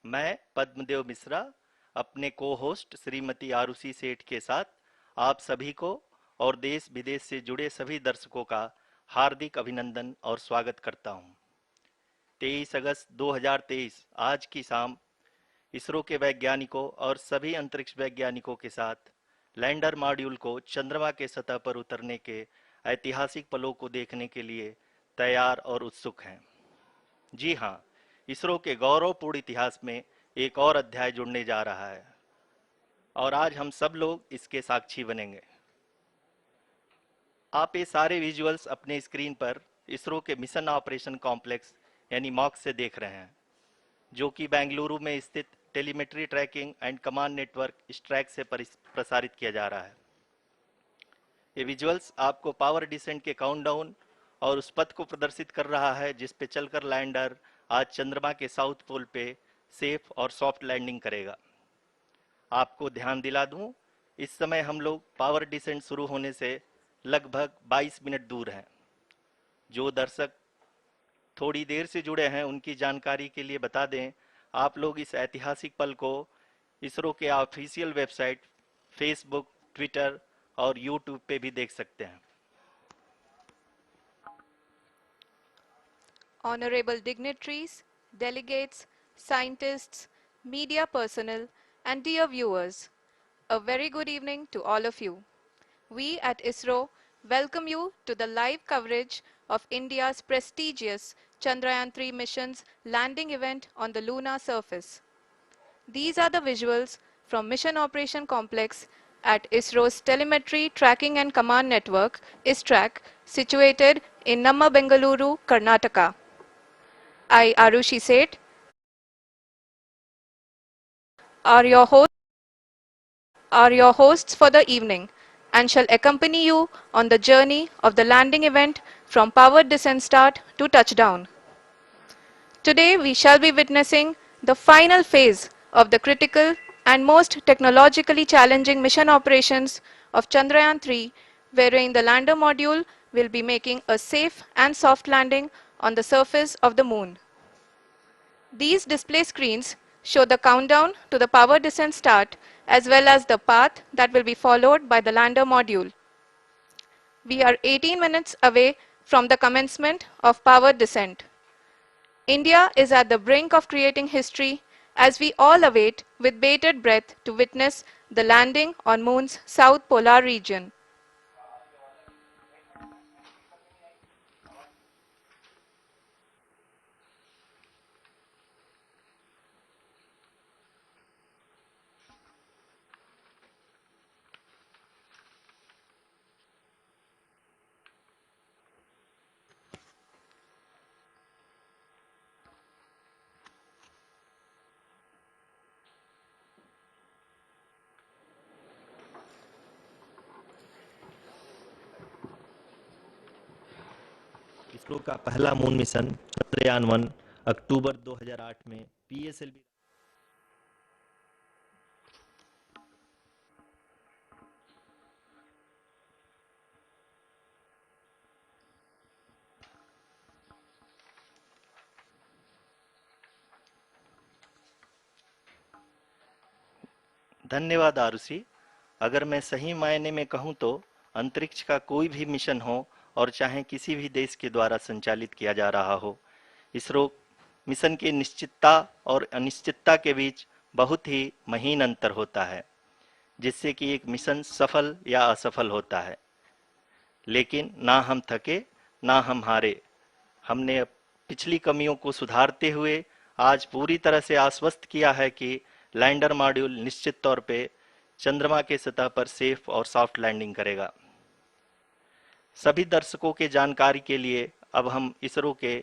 मैं पद्मदेव मिश्रा अपने को होस्ट श्रीमती आरुषि सेठ के साथ आप सभी को और देश विदेश से जुड़े सभी दर्शकों का हार्दिक अभिनंदन और स्वागत करता हूं। 23 अगस्त 2023 आज की शाम इसरो के वैज्ञानिकों और सभी अंतरिक्ष वैज्ञानिकों के साथ लैंडर मॉड्यूल को चंद्रमा के सतह पर उतरने के ऐतिहासिक पलों को देखने के लिए तैयार और उत्सुक हैं। जी हाँ, इसरो के गौरवपूर्ण इतिहास में एक और अध्याय जुड़ने जा रहा है और आज हम सब लोग इसके साक्षी बनेंगे। आप ये सारे विजुअल्स अपने स्क्रीन पर इसरो के मिशन ऑपरेशन कॉम्प्लेक्स यानी मॉक्स से देख रहे हैं, जो कि बेंगलुरु में स्थित telemetry tracking and command network ISTRAC से प्रसारित किया जा रहा है। ये विजुअल्स आपको पावर डिसेंट के काउंटडाउन और उस पथ को प्रदर्शित कर रहा है जिस पे चलकर लैंडर आज चंद्रमा के साउथ पोल पे सेफ और सॉफ्ट लैंडिंग करेगा। आपको ध्यान दिला दूं, इस समय हम लोग पावर डिसेंट शुरू होने से लगभग 22 मिनट दूर हैं। जो दर्शक थोड़ी देर से जुड़े हैं उनकी जानकारी के लिए बता दें, आप लोग इस ऐतिहासिक पल को इसरो के ऑफिशियल वेबसाइट, फेसबुक, ट्विटर और यूट्यूब पे भी देख सकते हैं। Honorable dignitaries, delegates, scientists, media personnel, and dear viewers, a very good evening to all of you. We at ISRO welcome you to the live coverage of India's prestigious Chandrayaan-3 mission's landing event on the lunar surface. These are the visuals from Mission Operation Complex at ISRO's Telemetry Tracking and Command Network, ISTRAC, situated in Namma, Bengaluru, Karnataka. I, Arushi Seth, are your hosts for the evening and shall accompany you on the journey of the landing event from powered descent start to touchdown. Today we shall be witnessing the final phase of the critical and most technologically challenging mission operations of Chandrayaan-3, wherein the lander module will be making a safe and soft landing on the surface of the moon. These display screens show the countdown to the power descent start as well as the path that will be followed by the lander module. We are 18 minutes away from the commencement of power descent. India is at the brink of creating history as we all await with bated breath to witness the landing on Moon's south polar region. ISRO का पहला moon mission Chandrayaan one अक्टूबर 2008 में PSLV धन्यवाद आरुषि। अगर मैं सही मायने में कहूं तो अंतरिक्ष का कोई भी मिशन हो और चाहे किसी भी देश के द्वारा संचालित किया जा रहा हो, इसरो मिशन की निश्चितता और अनिश्चितता के बीच बहुत ही महीन अंतर होता है, जिससे कि एक मिशन सफल या असफल होता है। लेकिन ना हम थके ना हम हारे। हमने पिछली कमियों को सुधारते हुए आज पूरी तरह से आश्वस्त किया है कि लैंडर मॉड्यूल निश्चित तौर पे चंद्रमा के सतह पर सेफ और सॉफ्ट लैंडिंग करेगा। सभी दर्शकों के जानकारी के लिए अब हम इसरो के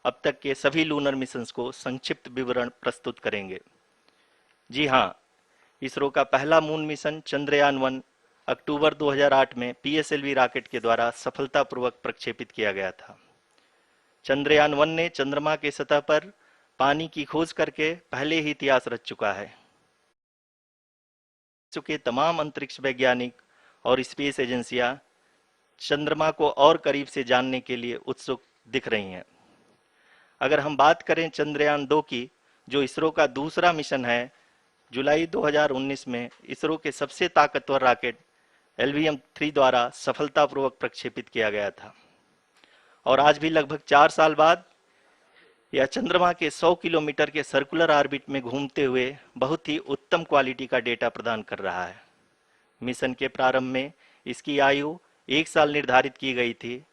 अब तक के सभी लूनर मिशंस को संक्षिप्त विवरण प्रस्तुत करेंगे। जी हाँ, इसरो का पहला मून मिशन चंद्रयान-1 अक्टूबर 2008 में पीएसएलवी रॉकेट के द्वारा सफलतापूर्वक प्रक्षेपित किया गया था। चंद्रयान-1 ने चंद्रमा के सतह पर पानी की खोज करके पहले ही इतिहास रच चुका है। चुके तमाम अंतरिक्ष वैज्ञानिक और स्पेस एजेंसियां चंद्रमा को और करीब से जानने के लिए उत्सुक दिख रही हैं। अगर हम बात करें चंद्रयान 2 की, जो इसरो का दूसरा मिशन है, जुलाई 2019 में इसरो के सबसे ताकतवर रॉकेट LVM-3 द्वारा सफलतापूर्वक प्रक्षेपित किया गया था। और आज भी लगभग 4 साल बाद यह चंद्रमा के 100 किलोमीटर के सर्कुलर ऑर्बिट में घूमते हुए बहुत ही उत्तम क्वालिटी का डेटा प्रदान कर रहा है। मिशन के प्रारंभ में इसकी आयु 1 साल निर्धारित की गई थी,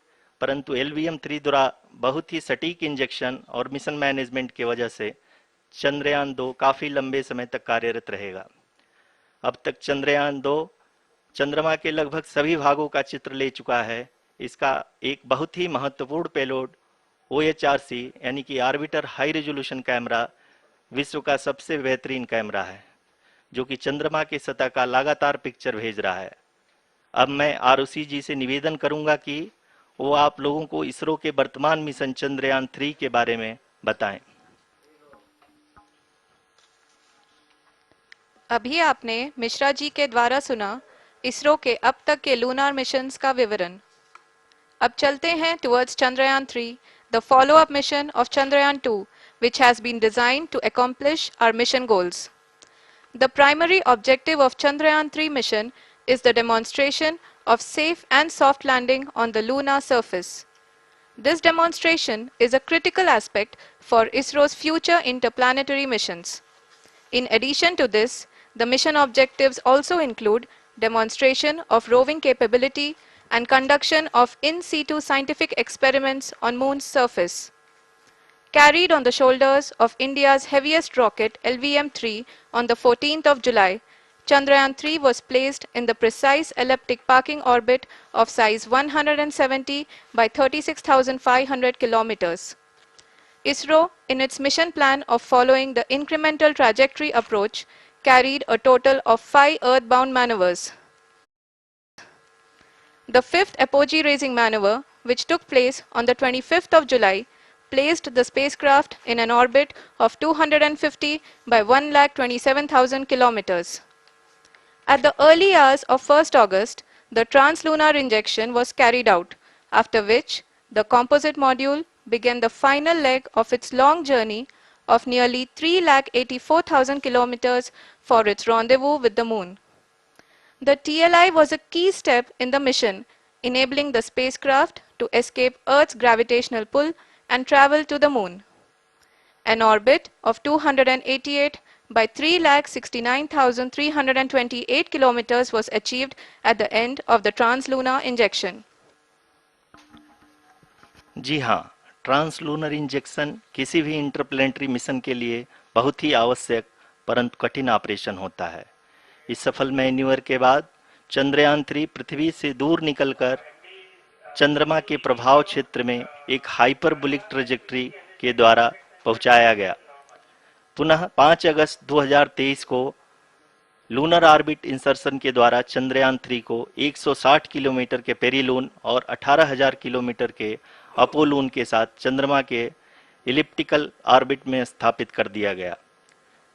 परंतु LVM-3 द्वारा बहुत ही सटीक इंजेक्शन और मिशन मैनेजमेंट की वजह से चंद्रयान-2 काफी लंबे समय तक कार्यरत रहेगा। अब तक चंद्रयान-2 चंद्रमा के लगभग सभी भागों का चित्र ले चुका है। इसका एक बहुत ही महत्वपूर्ण पेलोड OHRC यानी कि ऑर्बिटर हाई रेजोल्यूशन कैमरा विश्व का सबसे बेहतरीन कैमरा है, जो कि चंद्रमा की सतह का लगातार पिक्चर भेज रहा है। अब मैं ROC जी से निवेदन करूंगा कि वो आप लोगों को इसरो के वर्तमान मिशन चंद्रयान-3 के बारे में बताएं। अभी आपने मिश्रा जी के द्वारा सुना इसरो के अब तक के लूनार मिशंस का विवरण। अब चलते हैं towards Chandrayaan-3, the follow-up mission of Chandrayaan-2, which has been designed to accomplish our mission goals. The primary objective of Chandrayaan-3 mission is the demonstration of safe and soft landing on the lunar surface. This demonstration is a critical aspect for ISRO's future interplanetary missions. In addition to this, the mission objectives also include demonstration of roving capability and conduction of in situ scientific experiments on Moon's surface. Carried on the shoulders of India's heaviest rocket LVM-3 on the 14th of July, Chandrayaan-3 was placed in the precise elliptic parking orbit of size 170 by 36,500 kilometers. ISRO, in its mission plan of following the incremental trajectory approach, carried a total of 5 earthbound maneuvers. The fifth apogee raising maneuver, which took place on the 25th of July, placed the spacecraft in an orbit of 250 by 1,27,000 kilometers. At the early hours of 1st August, the translunar injection was carried out, after which the composite module began the final leg of its long journey of nearly 3,84,000 kilometers for its rendezvous with the Moon. The TLI was a key step in the mission, enabling the spacecraft to escape Earth's gravitational pull and travel to the Moon. An orbit of 288 by 3,69,328 kilometers was achieved at the end of the translunar injection. जी हाँ, translunar injection किसी भी interplanetary mission के लिए बहुत ही आवश्यक परंतु कठिन operation होता है। इस सफल मैन्यूवर के बाद चंद्रयान-3 पृथ्वी से दूर निकलकर चंद्रमा के प्रभाव क्षेत्र में एक हाइपरबोलिक ट्रेजेक्टरी के द्वारा पहुंचाया गया। पुनः 5 अगस्त 2023 को लूनर ऑर्बिट इंसर्शन के द्वारा चंद्रयान-3 को 160 किलोमीटर के पेरिलून और 18,000 किलोमीटर के अपोलून के साथ चंद्रमा के इलिप्टिकल ऑर्बिट में स्थापित कर दिया गया।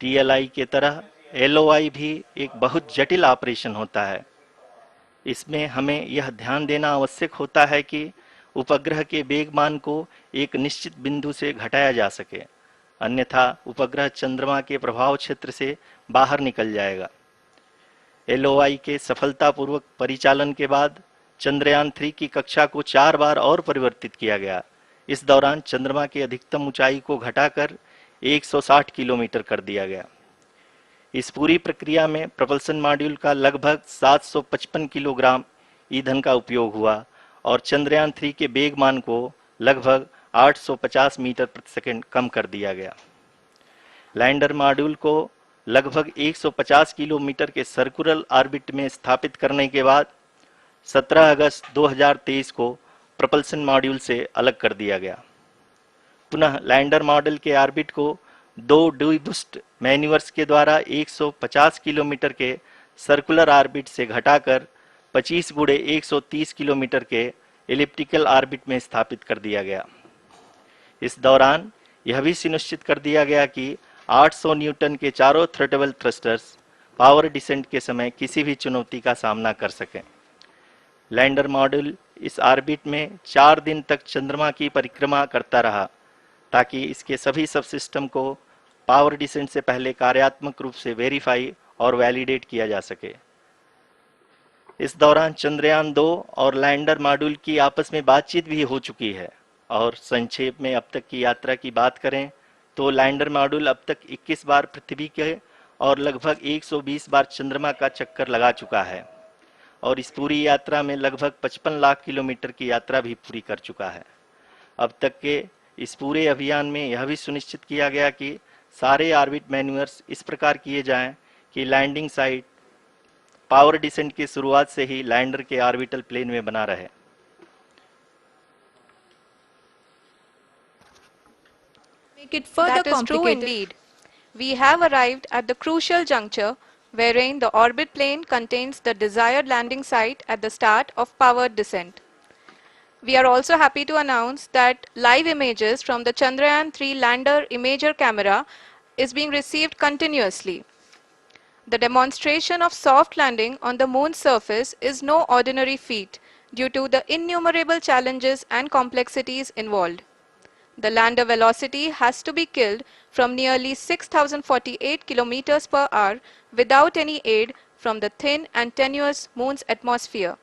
TLI के तरह LOI भी एक बहुत जटिल ऑपरेशन होता है। इसमें हमें यह ध्यान देना आवश्यक होता है कि उपग्रह के वेगमान को एक निश्चित बिंदु से घटाया जा सके, अन्यथा उपग्रह चंद्रमा के प्रभाव क्षेत्र से बाहर निकल जाएगा। LOI के सफलतापूर्वक परिचालन के बाद चंद्रयान-3 की कक्षा को 4 बार और परिवर्तित किया गया। इस दौरान चंद्रमा की अधिकतम ऊंचाई को घटाकर 160 किलोमीटर कर दिया गया। इस पूरी प्रक्रिया में प्रपल्सन मॉड्यूल का लगभग 755 किलोग्राम ईंधन का उपयोग हुआ और चंद्रयान-3 के वेगमान को लगभग 850 मीटर प्रति सेकंड कम कर दिया गया। लैंडर मॉड्यूल को लगभग 150 किलोमीटर के सर्कुलर ऑर्बिट में स्थापित करने के बाद 17 अगस्त 2023 को प्रपल्सन मॉड्यूल से अलग कर दिया गया। पुनः लैंडर मॉडल के ऑर्बिट को 2 डीबूस्ट मैन्यूवर्स के द्वारा 150 किलोमीटर के सर्कुलर ऑर्बिट से घटाकर 25 गुणे 130 किलोमीटर के एलिप्टिकल ऑर्बिट में स्थापित कर दिया गया। इस दौरान यह भी सुनिश्चित कर दिया गया कि 800 न्यूटन के चारों थ्रोटेबल थ्रस्टर्स पावर डिसेंट के समय किसी भी चुनौती का सामना कर सकें। लैंडर मॉड्यूल इस ऑर्बिट में 4 दिन तक चंद्रमा की परिक्रमा करता रहा ताकि इसके सभी सब सिस्टम को पावर डिसेंट से पहले कार्यात्मक रूप से वेरीफाई और वैलिडेट किया जा सके। इस दौरान चंद्रयान 2 और लैंडर मॉड्यूल की आपस में बातचीत भी हो चुकी है। और संक्षेप में अब तक की यात्रा की बात करें तो लैंडर मॉड्यूल अब तक 21 बार पृथ्वी के और लगभग 120 बार चंद्रमा का चक्कर लगा चुका है और इस पूरी यात्रा में लगभग 55 लाख किलोमीटर की यात्रा भी पूरी कर चुका है। अब तक के इस पूरे अभियान में यह भी सुनिश्चित किया गया कि सारे ऑर्बिट मैन्यूअर्स इस प्रकार किए जाएं कि लैंडिंग साइट पावर डिसेंट की शुरुआत से ही लैंडर के ऑर्बिटल प्लेन में बना रहे। Make it further That is true complicated. indeed. We have arrived at the crucial juncture wherein the orbit plane contains the desired landing site at the start of powered descent. We are also happy to announce that live images from the Chandrayaan-3 lander imager camera is being received continuously. The demonstration of soft landing on the moon's surface is no ordinary feat due to the innumerable challenges and complexities involved. The lander velocity has to be killed from nearly 6,048 kilometers per hour without any aid from the thin and tenuous moon's atmosphere.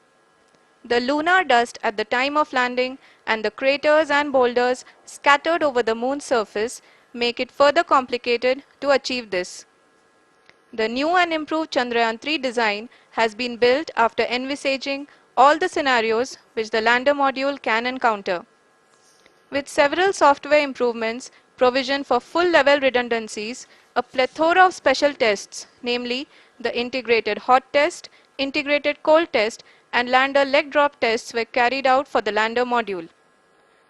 The lunar dust at the time of landing and the craters and boulders scattered over the moon's surface make it further complicated to achieve this. The new and improved Chandrayaan-3 design has been built after envisaging all the scenarios which the lander module can encounter. With several software improvements, provision for full-level redundancies, a plethora of special tests, namely the integrated hot test, integrated cold test, and lander leg drop tests were carried out for the lander module.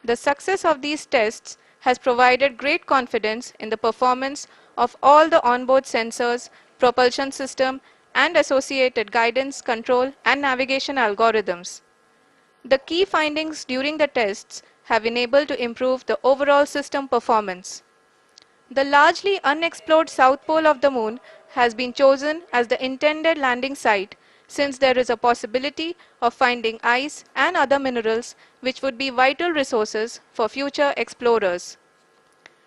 The success of these tests has provided great confidence in the performance of all the onboard sensors, propulsion system, and associated guidance, control, and navigation algorithms. The key findings during the tests have enabled to improve the overall system performance. The largely unexplored south pole of the moon has been chosen as the intended landing site since there is a possibility of finding ice and other minerals which would be vital resources for future explorers.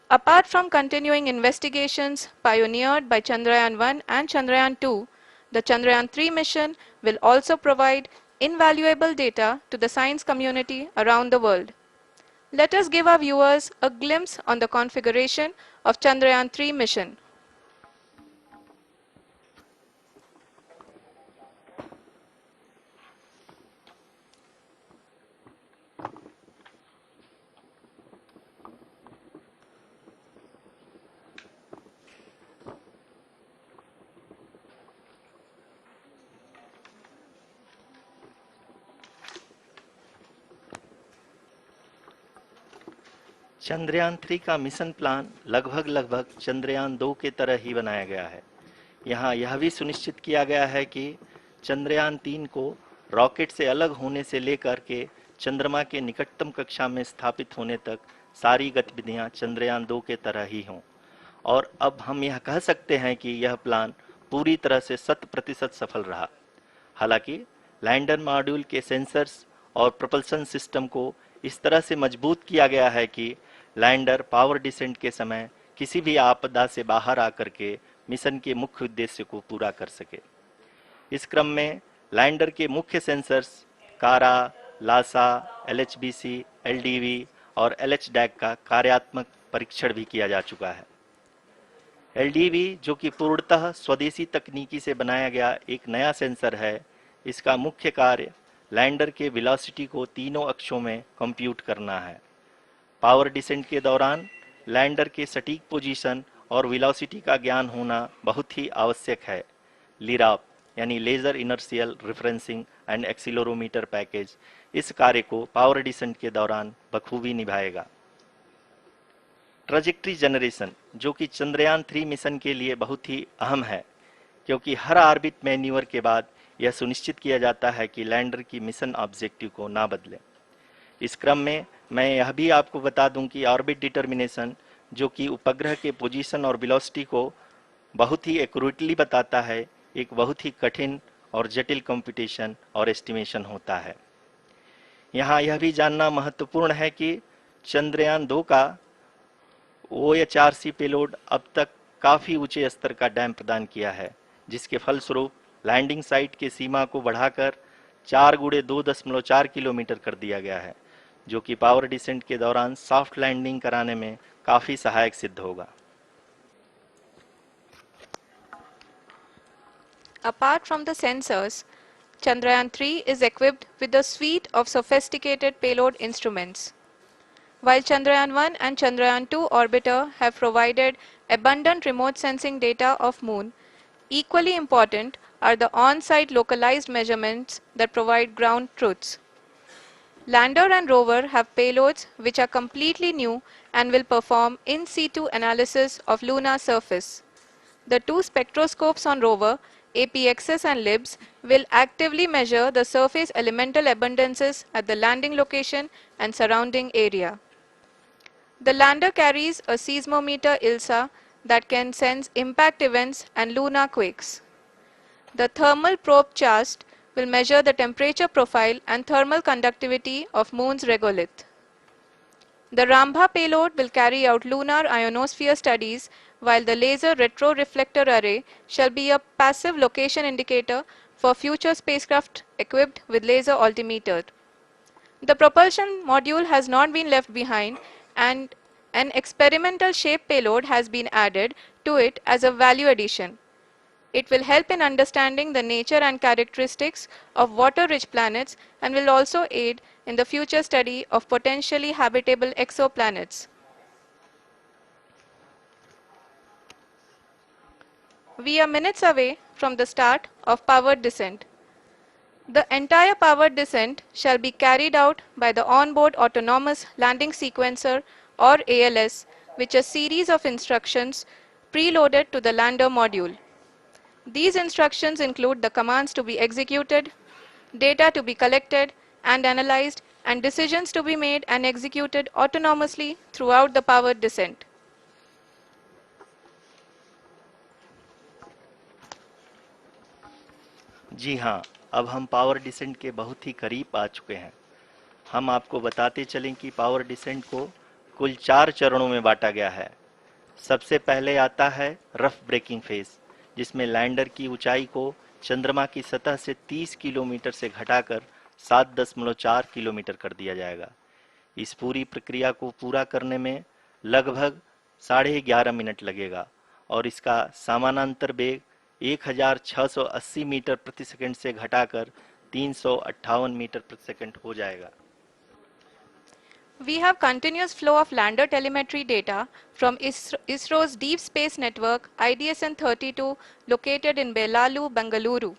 Apart from continuing investigations pioneered by Chandrayaan-1 and Chandrayaan-2, the Chandrayaan-3 mission will also provide invaluable data to the science community around the world. Let us give our viewers a glimpse on the configuration of Chandrayaan-3 mission. Chandrayaan 3 का mission plan लगभग चंद्रयान 2 के तरह ही बनाया गया है। यहाँ यह भी सुनिश्चित किया गया है कि चंद्रयान 3 को रॉकेट से अलग होने से लेकर के चंद्रमा के निकटतम कक्षा में स्थापित होने तक सारी गतिविधियां चंद्रयान 2 के तरह ही हों। और अब हम यह कह सकते हैं कि यह प्लान पूरी तरह से 100% सफल रहा। हालांकि लैंडर मॉड्यूल के सेंसर्स और प्रोपल्शन सिस्टम को इस तरह से मजबूत किया गया है कि लैंडर पावर डिसेंट के समय किसी भी आपदा से बाहर आकर के मिशन के मुख्य उद्देश्य को पूरा कर सके। इस क्रम में लैंडर के मुख्य सेंसर्स कारा, लासा, LHBC, LDV और LHDAC का कार्यात्मक परीक्षण भी किया जा चुका है। LDV जो कि पूर्णतः स्वदेशी तकनीकी से बनाया गया एक नया सेंसर है, इसका मुख्य कार्य लैंडर के वेलोसिटी को तीनों अक्षों में कंप्यूट करना है। पावर डिसेंट के दौरान लैंडर के सटीक पोजीशन और वेलोसिटी का ज्ञान होना बहुत ही आवश्यक है। लिराप यानी laser inertial referencing and accelerometer package इस कार्य को पावर डिसेंट के दौरान बखूबी निभाएगा। ट्रैजेक्टरी जनरेशन जो कि चंद्रयान 3 मिशन के लिए बहुत ही अहम है, क्योंकि हर ऑर्बिट मैन्यूवर के बाद यह सुनिश्चित किया जाता है कि लैंडर की मिशन ऑब्जेक्टिव को ना बदले। इस क्रम में मैं यह भी आपको बता दूं कि ऑर्बिट डिटर्मिनेशन जो कि उपग्रह के पोजीशन और वेलोसिटी को बहुत ही एक्यूरेटली बताता है, एक बहुत ही कठिन और जटिल कंप्यूटेशन और एस्टिमेशन होता है। यहाँ यह भी जानना महत्वपूर्ण है कि चंद्रयान 2 का OHRC पेलोड अब तक काफ़ी ऊंचे स्तर का डैम प्रदान किया है, जिसके फलस्वरूप लैंडिंग साइट की सीमा को बढ़ाकर 4 × 2.4 किलोमीटर कर दिया गया है, जो कि पावर डिसेंट के दौरान सॉफ्ट लैंडिंग कराने में काफ़ी सहायक सिद्ध होगा। Apart from the sensors, Chandrayaan-3 is equipped with a suite of sophisticated payload instruments. While Chandrayaan-1 and Chandrayaan-2 orbiter have provided abundant remote sensing data of Moon, equally important are the on-site localized measurements that provide ground truths. Lander and rover have payloads which are completely new and will perform in situ analysis of lunar surface. The two spectroscopes on rover, APXS and LIBS, will actively measure the surface elemental abundances at the landing location and surrounding area. The lander carries a seismometer ILSA that can sense impact events and lunar quakes. The thermal probe CHAST will measure the temperature profile and thermal conductivity of Moon's regolith. The Rambha payload will carry out lunar ionosphere studies, while the laser retroreflector array shall be a passive location indicator for future spacecraft equipped with laser altimeter. The propulsion module has not been left behind, and an experimental shape payload has been added to it as a value addition. It will help in understanding the nature and characteristics of water-rich planets and will also aid in the future study of potentially habitable exoplanets. We are minutes away from the start of powered descent. The entire powered descent shall be carried out by the onboard autonomous landing sequencer, or ALS, which is a series of instructions preloaded to the lander module. These instructions include the commands to be executed, data to be collected and analyzed, and decisions to be made and executed autonomously throughout the powered descent. जी हाँ, अब हम power descent के बहुत ही करीब आ चुके हैं। हम आपको बताते चलें कि पावर डिसेंट को कुल 4 चरणों में बांटा गया है। सबसे पहले आता है रफ ब्रेकिंग फेज, जिसमें लैंडर की ऊंचाई को चंद्रमा की सतह से 30 किलोमीटर से घटाकर 7.4 किलोमीटर कर दिया जाएगा। इस पूरी प्रक्रिया को पूरा करने में लगभग 11.5 मिनट लगेगा और इसका समानांतर वेग 1680 मीटर प्रति सेकंड से घटाकर 358 मीटर प्रति सेकंड हो जाएगा। We have continuous flow of lander telemetry data from ISRO's Deep Space Network IDSN-32 located in Belalu, Bengaluru.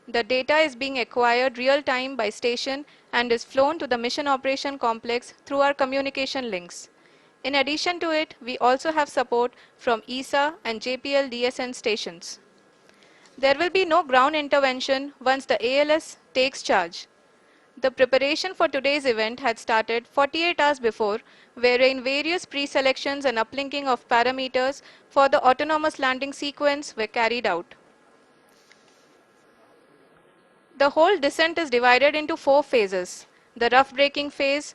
The data is being acquired real-time by station and is flown to the Mission Operation Complex through our communication links. In addition to it, we also have support from ESA and JPL DSN stations. There will be no ground intervention once the ALS takes charge. The preparation for today's event had started 48 hours before, wherein various pre-selections and uplinking of parameters for the autonomous landing sequence were carried out. The whole descent is divided into 4 phases: the rough braking phase,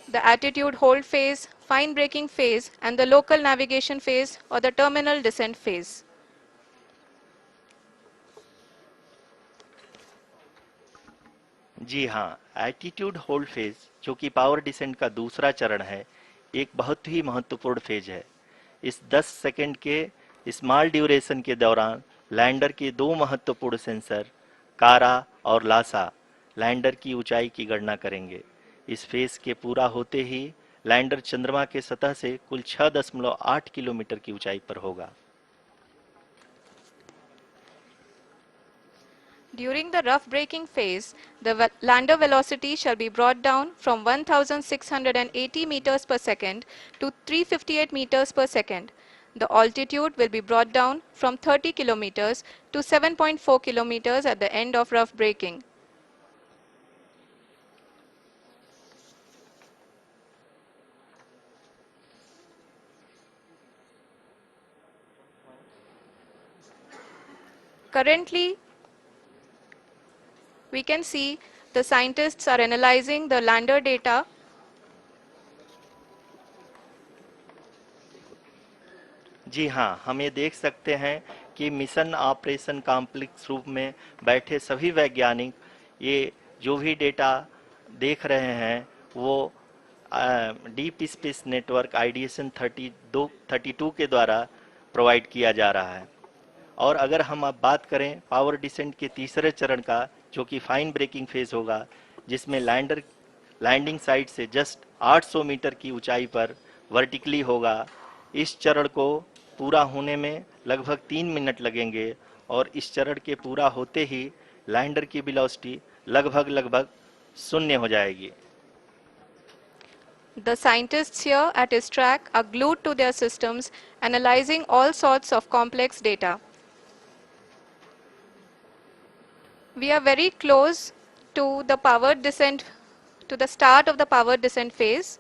the attitude hold phase, fine braking phase, and the local navigation phase or the terminal descent phase. जी हाँ, attitude hold phase, जो कि power descent का दूसरा चरण है, एक बहुत ही महत्वपूर्ण फेज है। इस 10 सेकंड के स्मॉल ड्यूरेशन के दौरान लैंडर के 2 महत्वपूर्ण सेंसर कारा और लासा लैंडर की ऊंचाई की गणना करेंगे। इस फेज के पूरा होते ही लैंडर चंद्रमा के सतह से कुल 6.8 किलोमीटर की ऊंचाई पर होगा। During the rough braking phase, the lander velocity shall be brought down from 1680 meters per second to 358 meters per second. The altitude will be brought down from 30 kilometers to 7.4 kilometers at the end of rough braking. Currently, we can see the scientists are analyzing the lander data. जी हाँ, हम ये देख सकते हैं कि mission operation complex रूप में बैठे सभी वैज्ञानिक ये जो भी डेटा देख रहे हैं वो डीप स्पेस नेटवर्क आईडीएसन 32 के द्वारा प्रोवाइड किया जा रहा है। और अगर हम अब बात करें पावर डिसेंट के तीसरे चरण का, जो कि फाइन ब्रेकिंग फेज होगा, जिसमें लैंडर लैंडिंग साइट से जस्ट 800 मीटर की ऊंचाई पर वर्टिकली होगा। इस चरण को पूरा होने में लगभग 3 मिनट लगेंगे और इस चरण के पूरा होते ही लैंडर की वेलोसिटी लगभग शून्य हो जाएगी। The scientists here at ISTRAC are glued to their systems, analyzing all sorts of complex data. We are very close to the power descent, to the start of the power descent phase.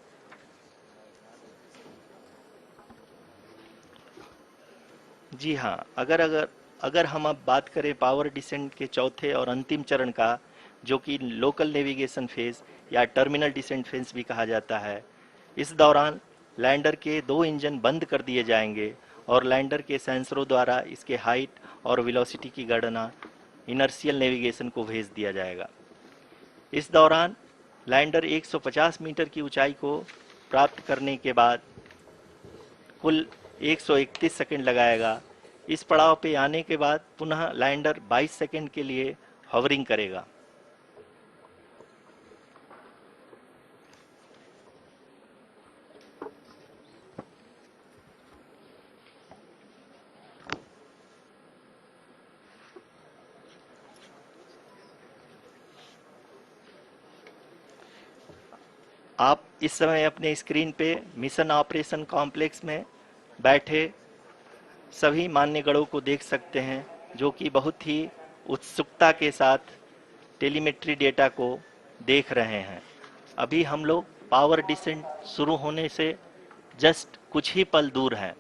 जी हाँ, अगर अगर अगर हम अब बात करें power descent के चौथे और अंतिम चरण का, जो कि लोकल नेविगेशन फेज या टर्मिनल डिसेंट फेज भी कहा जाता है, इस दौरान लैंडर के 2 इंजन बंद कर दिए जाएंगे और लैंडर के सेंसरों द्वारा इसके हाइट और वेलोसिटी की गणना इनर्शियल नेविगेशन को भेज दिया जाएगा। इस दौरान लैंडर 150 मीटर की ऊंचाई को प्राप्त करने के बाद कुल 131 सेकंड लगाएगा। इस पड़ाव पे आने के बाद पुनः लैंडर 22 सेकंड के लिए हवरिंग करेगा। आप इस समय अपने स्क्रीन पे मिशन ऑपरेशन कॉम्प्लेक्स में बैठे सभी मान्यगणों को देख सकते हैं, जो कि बहुत ही उत्सुकता के साथ टेलीमेट्री डेटा को देख रहे हैं। अभी हम लोग पावर डिसेंट शुरू होने से जस्ट कुछ ही पल दूर हैं।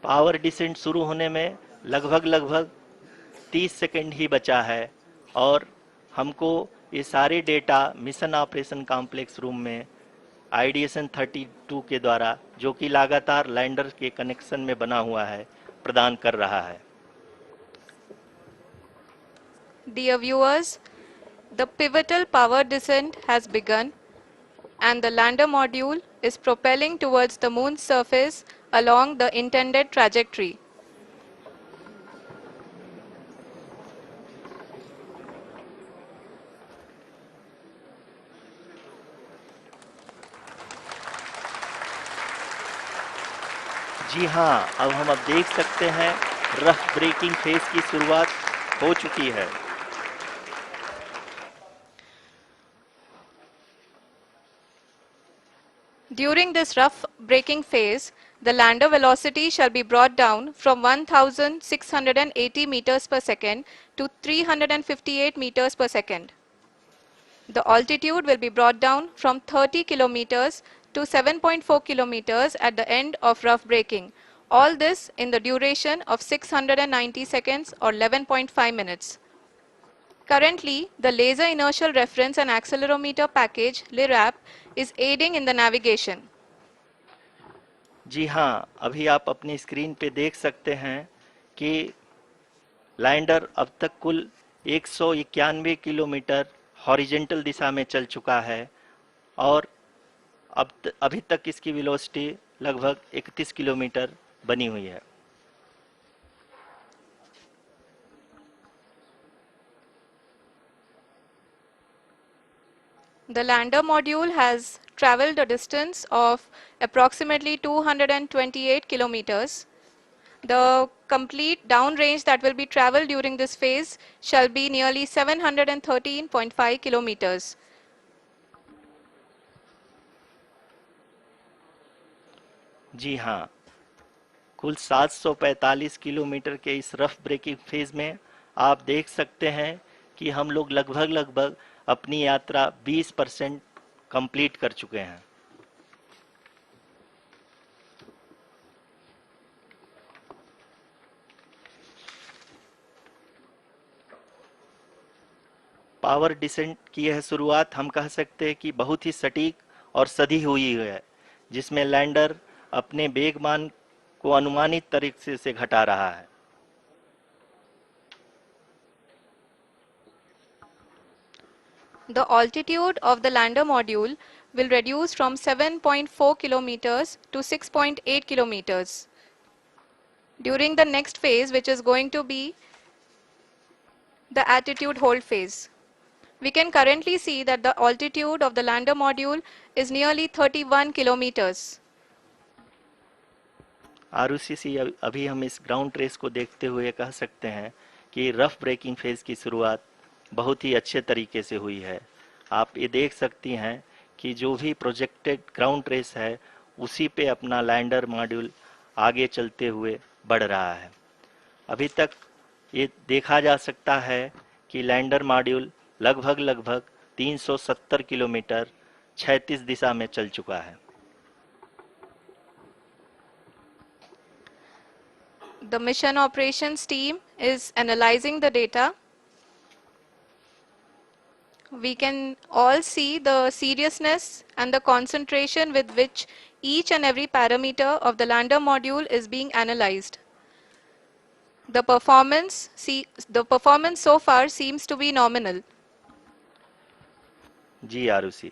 पावर डिसेंट शुरू होने में लगभग 30 सेकंड ही बचा है और हमको ये सारे data mission operation complex room में आईडीएसन 32 के द्वारा, जो कि लगातार लैंडर के कनेक्शन में बना हुआ है, प्रदान कर रहा है। Dear viewers, the pivotal power descent has begun and the lander module is propelling towards the moon's surface along the intended trajectory. जी हाँ, अब देख सकते हैं रफ ब्रेकिंग फेज की शुरुआत हो चुकी है। During this rough braking phase, the lander velocity shall be brought down from 1680 meters per second to 358 meters per second. The altitude will be brought down from 30 kilometers to 7.4 kilometers at the end of rough braking. All this in the duration of 690 seconds or 11.5 minutes. Currently, the Laser Inertial Reference and Accelerometer package (LIRAP) is aiding in the navigation. जी हाँ, अभी आप अपनी screen पे देख सकते हैं कि lander अब तक कुल 191 किलोमीटर हॉरिजेंटल दिशा में चल चुका है और अभी तक इसकी वेलोसिटी लगभग 31 किलोमीटर बनी हुई है। The lander module has traveled a distance of approximately 228 kilometers. The complete downrange that will be traveled during this phase shall be nearly 713.5 kilometers. जी हाँ, कुल 745 किलोमीटर के इस रफ ब्रेकिंग फेज में आप देख सकते हैं कि हम लोग लगभग अपनी यात्रा 20% कंप्लीट कर चुके हैं। पावर डिसेंट की यह शुरुआत हम कह सकते हैं कि बहुत ही सटीक और सधी हुई है, जिसमें लैंडर अपने वेगमान को अनुमानित तरीके से घटा रहा है। The altitude of the lander module will reduce from 7.4 kilometers to 6.8 kilometers. During the next phase, which is going to be the attitude hold phase. We can currently see that the altitude of the lander module is nearly 31 kilometers. Arushi, अभी हम इस ground trace को देखते हुए कह सकते हैं कि रफ ब्रेकिंग फेज की शुरुआत बहुत ही अच्छे तरीके से हुई है। आप ये देख सकती हैं कि जो भी प्रोजेक्टेड ग्राउंड ट्रेस है उसी पे अपना लैंडर मॉड्यूल आगे चलते हुए बढ़ रहा है। अभी तक ये देखा जा सकता है कि लैंडर मॉड्यूल लगभग 370 किलोमीटर क्षैतिज दिशा में चल चुका है। The mission operations team is analyzing the data. We can all see the seriousness and the concentration with which each and every parameter of the lander module is being analyzed. The performance so far seems to be nominal. जी आरुषि,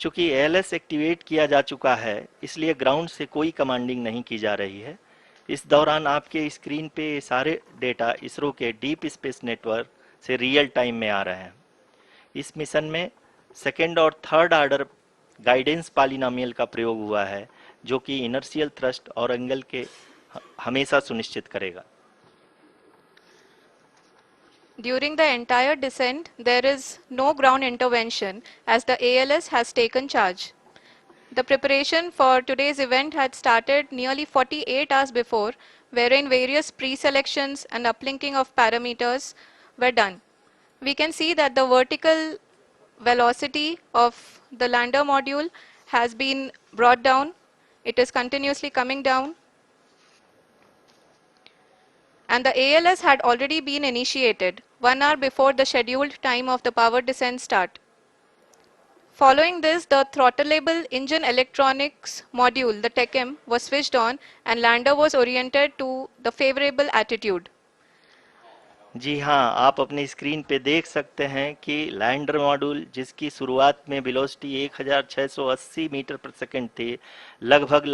चूंकि ALS activate किया जा चुका है इसलिए ground से कोई commanding नहीं की जा रही है। इस दौरान आपके स्क्रीन पे सारे डेटा इसरो के डीप स्पेस नेटवर्क से रियल टाइम में आ रहे हैं। इस मिशन में सेकेंड और थर्ड ऑर्डर गाइडेंस पॉलिनोमियल का प्रयोग हुआ है, जो कि इनर्शियल थ्रस्ट और एंगल के हमेशा सुनिश्चित करेगा। During the entire descent, there is no ground intervention as the ALS has taken charge. The preparation for today's event had started nearly 48 hours before, wherein various pre-selections and uplinking of parameters were done. We can see that the vertical velocity of the lander module has been brought down. It is continuously coming down. And the ALS had already been initiated 1 hour before the scheduled time of the power descent start. Following this, the throttleable engine electronics module, the TECM, was switched on and lander was oriented to the favorable attitude. जी हाँ, आप अपनी screen पे देख सकते हैं कि lander module जिसकी शुरुआत में वेलोसिटी 1680 मीटर पर सेकंड थी, लगभग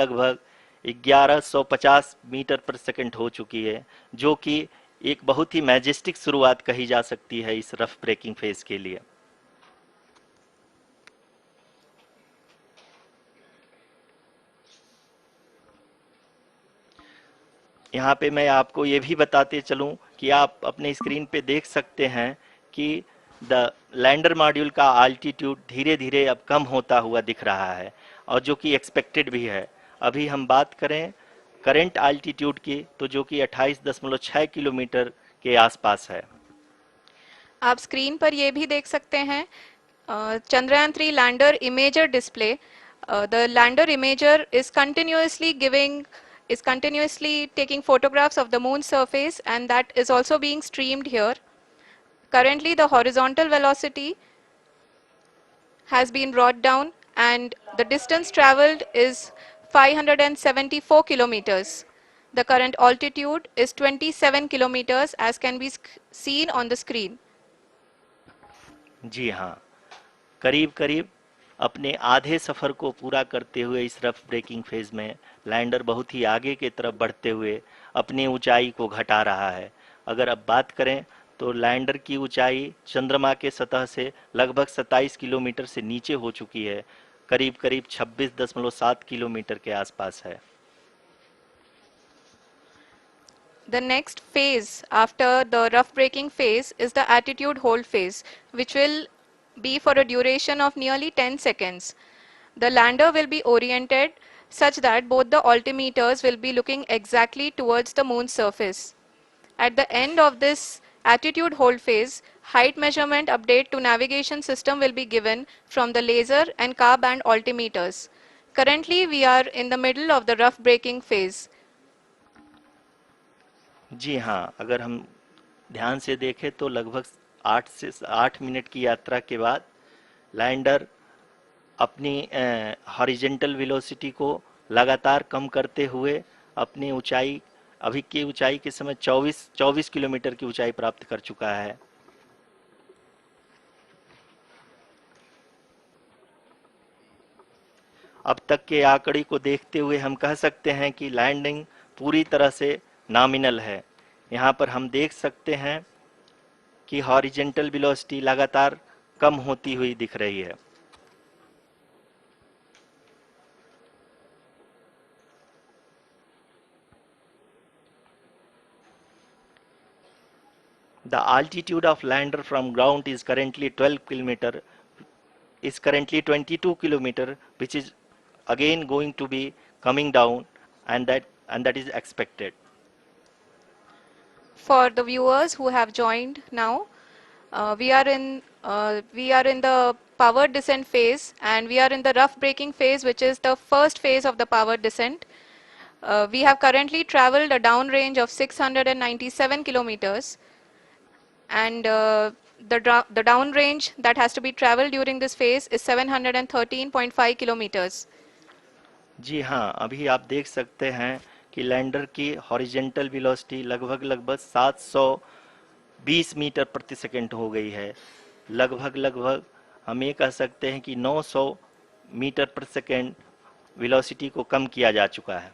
1150 मीटर पर सेकंड हो चुकी है, जो कि एक बहुत ही मैजेस्टिक शुरुआत कही जा सकती है इस रफ ब्रेकिंग फेज के लिए। यहाँ पे मैं आपको ये भी बताते चलूँ कि आप अपने स्क्रीन पे देख सकते हैं कि द लैंडर मॉड्यूल का आल्टीट्यूड धीरे धीरे अब कम होता हुआ दिख रहा है, और जो कि एक्सपेक्टेड भी है। अभी हम बात करें करंट आल्टीट्यूड की, तो जो कि 28.6 किलोमीटर के आसपास है। आप स्क्रीन पर ये भी देख सकते हैं Chandrayaan 3 lander imager display. The lander imager is continuously taking photographs of the moon surface, and that is also being streamed here. Currently the horizontal velocity has been brought down and the distance traveled is 574 kilometers. The current altitude is 27 kilometers as can be seen on the screen. जी हाँ, करीब अपने आधे सफ़र को पूरा करते हुए इस rough breaking phase में लैंडर बहुत ही आगे की तरफ बढ़ते हुए अपनी ऊंचाई को घटा रहा है। अगर अब बात करें तो लैंडर की ऊंचाई चंद्रमा के सतह से लगभग 27 किलोमीटर से नीचे हो चुकी है, करीब 26.7 किलोमीटर के आसपास है। The next phase after the rough braking phase is the attitude hold phase, which will be for a duration of nearly 10 seconds. The lander will be oriented such that both the altimeters will be looking exactly towards the moon's surface. At the end of this attitude hold phase, height measurement update to navigation system will be given from the laser and car band altimeters. Currently, we are in the middle of the rough braking phase. जी हाँ, अगर हम ध्यान से देखें तो लगभग 8 minute की यात्रा के बाद लैंडर अपनी हॉरिजेंटल वेलोसिटी को लगातार कम करते हुए अपनी ऊंचाई, अभी की ऊंचाई के समय 24 किलोमीटर की ऊंचाई प्राप्त कर चुका है। अब तक के आंकड़े को देखते हुए हम कह सकते हैं कि लैंडिंग पूरी तरह से नॉमिनल है। यहाँ पर हम देख सकते हैं कि हॉरिजेंटल वेलोसिटी लगातार कम होती हुई दिख रही है। The altitude of lander from ground is currently 22 kilometer, which is again going to be coming down, and that is expected. For the viewers who have joined now, we are in the powered descent phase, and we are in the rough braking phase, which is the first phase of the powered descent. We have currently traveled a downrange of 697 kilometers, and the downrange that has to be traveled during this phase is 713.5 kilometers. जी हाँ, अभी आप देख सकते हैं कि lander की horizontal velocity लगभग 720 metre प्रति सेकंड हो गई है। लगभग हम ये कह सकते हैं कि 900 मीटर प्रति सेकंड वेलोसिटी को कम किया जा चुका है।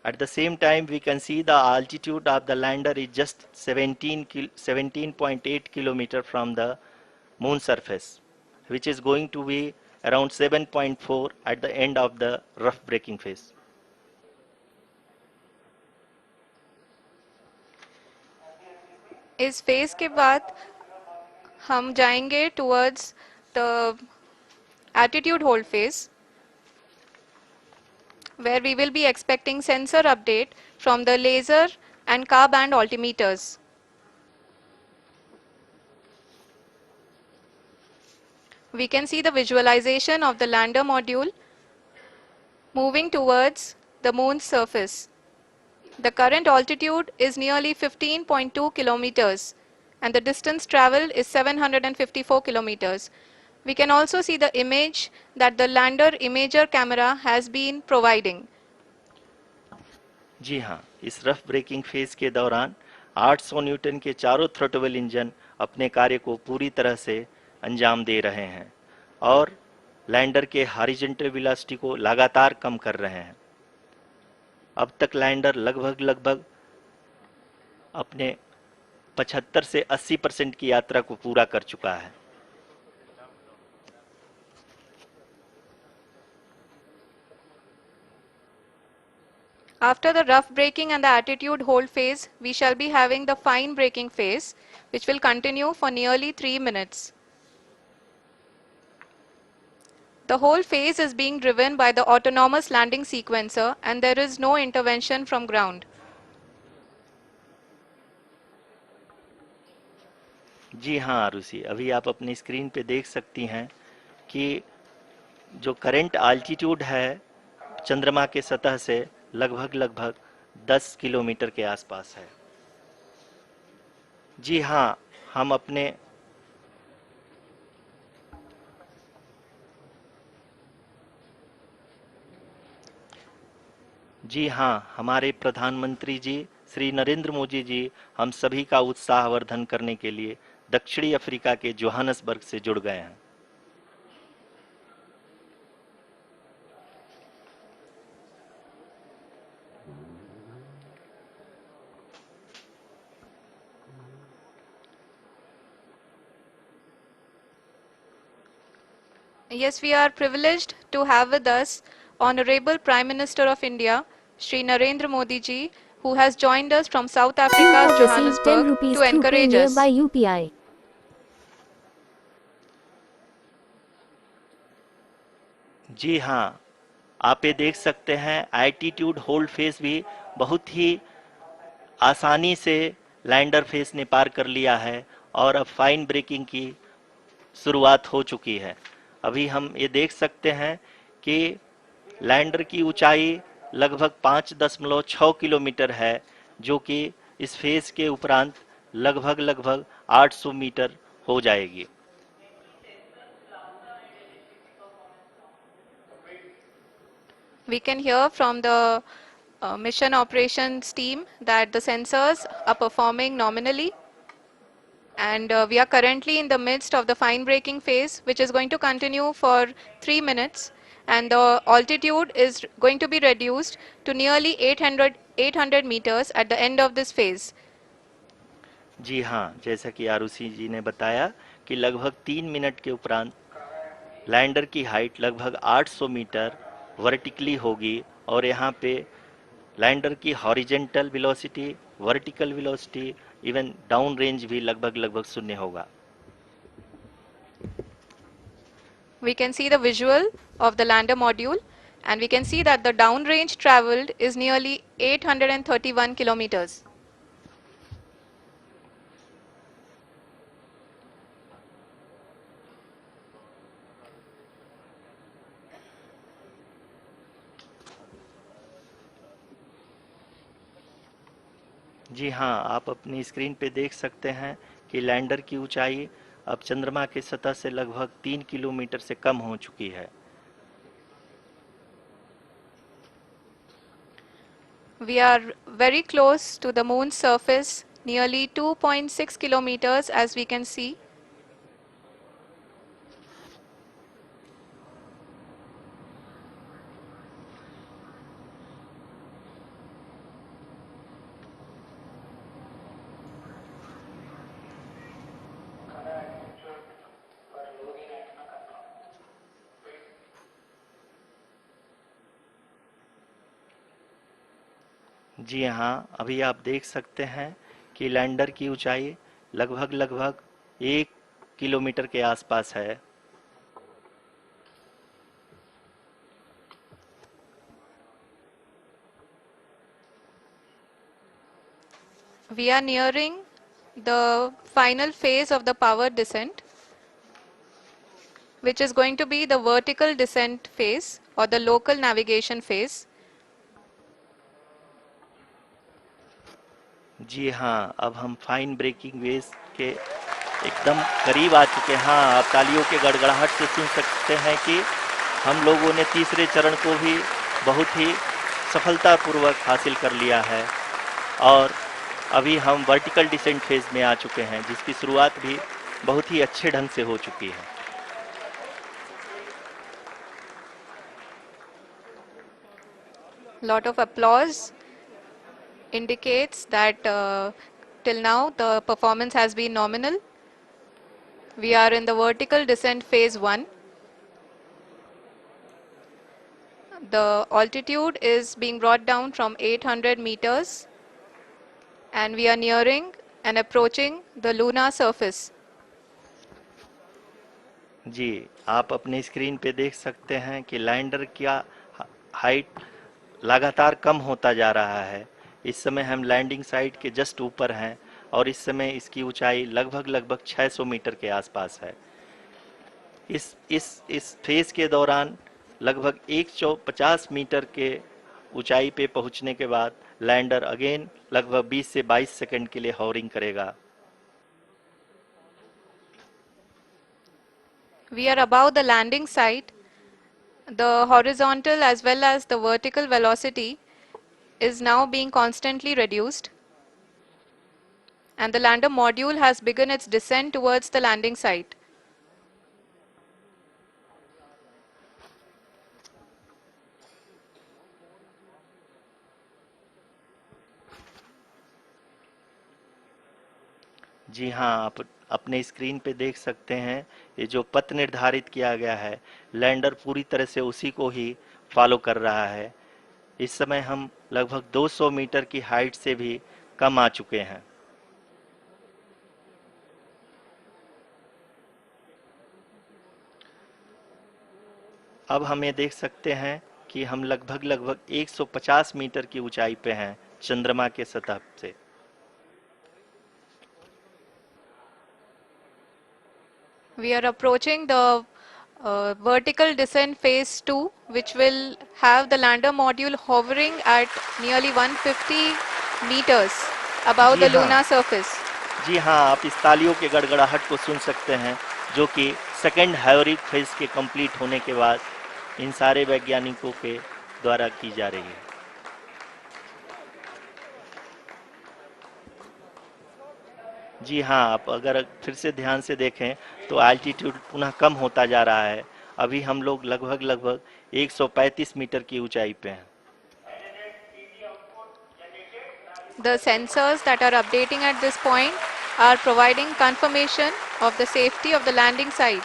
At the same time, we can see the altitude of the lander is just 17.8 kilometer from the moon surface, which is going to be around 7.4 at the end of the rough braking phase. इस phase के बाद हम जाएंगे towards the attitude hold phase, where we will be expecting sensor update from the laser and car band altimeters. We can see the visualization of the lander module moving towards the moon's surface. The current altitude is nearly 15.2 kilometers, and the distance traveled is 754 kilometers. We can also see the image that the lander imager camera has been providing. जी हाँ, इस rough breaking phase के दौरान 800 Newton के चारों throttle engine अपने कार्य को पूरी तरह से अंजाम दे रहे हैं और लैंडर के हॉरिजॉन्टल वेलोसिटी को लगातार कम कर रहे हैं। अब तक लैंडर लगभग अपने 75 से 80% की यात्रा को पूरा कर चुका है। After the rough braking and the attitude hold phase, we shall be having the fine braking phase, which will continue for nearly 3 minutes. The whole phase is being driven by the autonomous landing sequencer, and there is no intervention from ground. जी हाँ आरुषि, अभी आप अपनी screen पे देख सकती हैं कि जो करंट आल्टीट्यूड है चंद्रमा के सतह से लगभग 10 किलोमीटर के आसपास है। जी हाँ, हम अपने जी हाँ, हमारे प्रधानमंत्री जी श्री नरेंद्र मोदी जी हम सभी का उत्साहवर्धन करने के लिए दक्षिणी अफ्रीका के जोहानसबर्ग से जुड़ गए हैं। Yes, we are privileged to have with us Honorable Prime Minister of India, Shri Narendra Modi ji, who has joined us from South You Africa's have received 10 Johannesburg rupees to through encourage Payoneer us. by UPI. जी हाँ, आप ये देख सकते हैं altitude hold face भी बहुत ही आसानी से लैंडर फेस ने पार कर लिया है और अब फाइन ब्रेकिंग की शुरुआत हो चुकी है। अभी हम ये देख सकते हैं कि लैंडर की ऊंचाई लगभग 5.6 किलोमीटर है, जो कि इस फेज के उपरांत लगभग 800 मीटर हो जाएगी। We can hear from the mission operations team that the sensors are performing nominally, and we are currently in the midst of the fine braking phase, which is going to continue for 3 minutes, and the altitude is going to be reduced to nearly 800 meters at the end of this phase. जी हाँ, जैसा कि आरुषि जी ने बताया कि लगभग 3 minute के उपरांत lander की हाइट लगभग 800 मीटर वर्टिकली होगी, और यहाँ पे लैंडर की horizontal velocity, vertical velocity, even down range भी लगभग शून्य होगा। We can see the visual of the lander module, and we can see that the downrange traveled is nearly 831 kilometers. जी हाँ, आप अपनी स्क्रीन पे देख सकते हैं कि लैंडर की ऊंचाई अब चंद्रमा की सतह से लगभग 3 किलोमीटर से कम हो चुकी है। We are very close to the moon's surface, nearly 2.6 kilometers as we can see. जी हाँ, अभी आप देख सकते हैं कि लैंडर की ऊंचाई लगभग 1 किलोमीटर के आसपास है। We are nearing the final phase of the power descent, which is going to be the vertical descent phase or the local navigation phase. जी हाँ, अब हम फाइन ब्रेकिंग वेव के एकदम करीब आ चुके हैं। हाँ, आप तालियों के गड़गड़ाहट से सुन सकते हैं कि हम लोगों ने तीसरे चरण को भी बहुत ही सफलतापूर्वक हासिल कर लिया है, और अभी हम वर्टिकल डिसेंट फेज में आ चुके हैं, जिसकी शुरुआत भी बहुत ही अच्छे ढंग से हो चुकी है। Lot of applause indicates that till now the performance has been nominal. We are in the vertical descent phase 1. The altitude is being brought down from 800 meters, and we are nearing and approaching the lunar surface. जी, आप अपने screen पे देख सकते हैं कि lander का height लगातार कम होता जा रहा है। इस समय हम लैंडिंग साइट के जस्ट ऊपर हैं, और इस समय इसकी ऊंचाई लगभग 600 मीटर के आसपास है। इस फेज के दौरान लगभग 150 मीटर के ऊंचाई पे पहुंचने के बाद लैंडर अगेन लगभग 20 से 22 सेकंड के लिए हॉवरिंग करेगा। We are above the landing site. The horizontal as well as the vertical velocity is now being constantly reduced, and the lander module has begun its descent towards the landing site. जी हाँ, आप अपने screen पे देख सकते हैं, ये जो पथ निर्धारित किया गया है, लैंडर पूरी तरह से उसी को ही फॉलो कर रहा है। इस समय हम लगभग 200 मीटर की हाइट से भी कम आ चुके हैं। अब हम ये देख सकते हैं कि हम लगभग 150 मीटर की ऊंचाई पे हैं चंद्रमा के सतह से। We are approaching the vertical descent phase 2, which will have the lander module hovering at nearly 150 meters above ji the हाँ, lunar surface. जी हाँ, आप इस तालियों के गड़गड़ाहट को सुन सकते हैं, जो कि सेकंड हायोरिक फेज के कंप्लीट होने के बाद इन सारे वैज्ञानिकों के द्वारा की जा रही है। जी हाँ, आप अगर फिर से ध्यान से देखें तो एल्टीट्यूड पुनः कम होता जा रहा है। अभी हम लोग लगभग 135 मीटर की ऊंचाई पे हैं। The sensors that are updating at this point are providing confirmation of the safety of the landing site.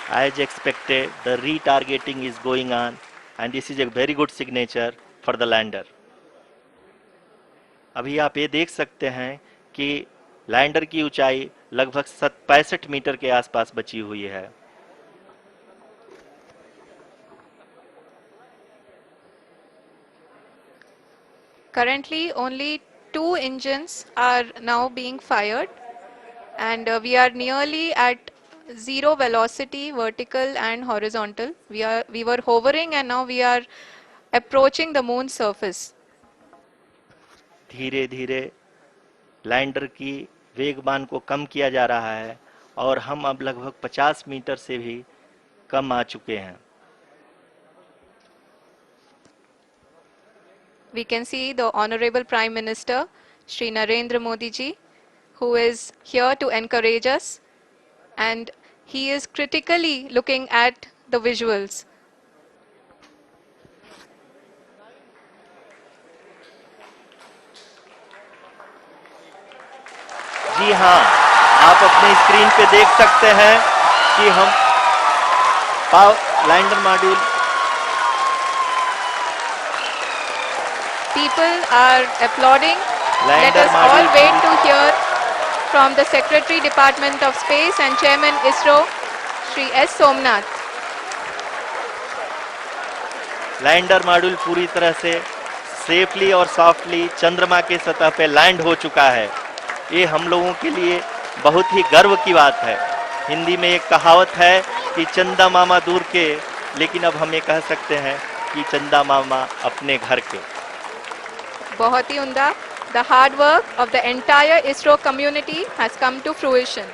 As expected, the retargeting is going on and this is a very good signature for the lander. अभी आप ये देख सकते हैं कि lander की ऊंचाई लगभग 65 मीटर के आसपास बची हुई है। Currently, only 2 engines are now being fired, and we are nearly at zero velocity, vertical and horizontal. We were hovering, and now we are approaching the moon's surface. धीरे धीरे लैंडर की वेगमान को कम किया जा रहा है और हम अब लगभग 50 मीटर से भी कम आ चुके हैं। We can see the Honorable Prime Minister, Shri Narendra Modi ji, who is here to encourage us, and he is critically looking at the visuals. जी हाँ, आप अपने स्क्रीन पे देख सकते हैं कि हम lander module People are applauding. Let lander us all module wait to hear from the Secretary Department of Space and Chairman ISRO, Shri S. Somnath. Lander module पूरी तरह से सेफली और सॉफ्टली चंद्रमा के सतह पे लैंड हो चुका है। ये हम लोगों के लिए बहुत ही गर्व की बात है। हिंदी में एक कहावत है कि चंदा मामा दूर के, लेकिन अब हम ये कह सकते हैं कि चंदा मामा अपने घर के। बहुत ही उम्दा. The hard work of the entire ISRO community has come to fruition.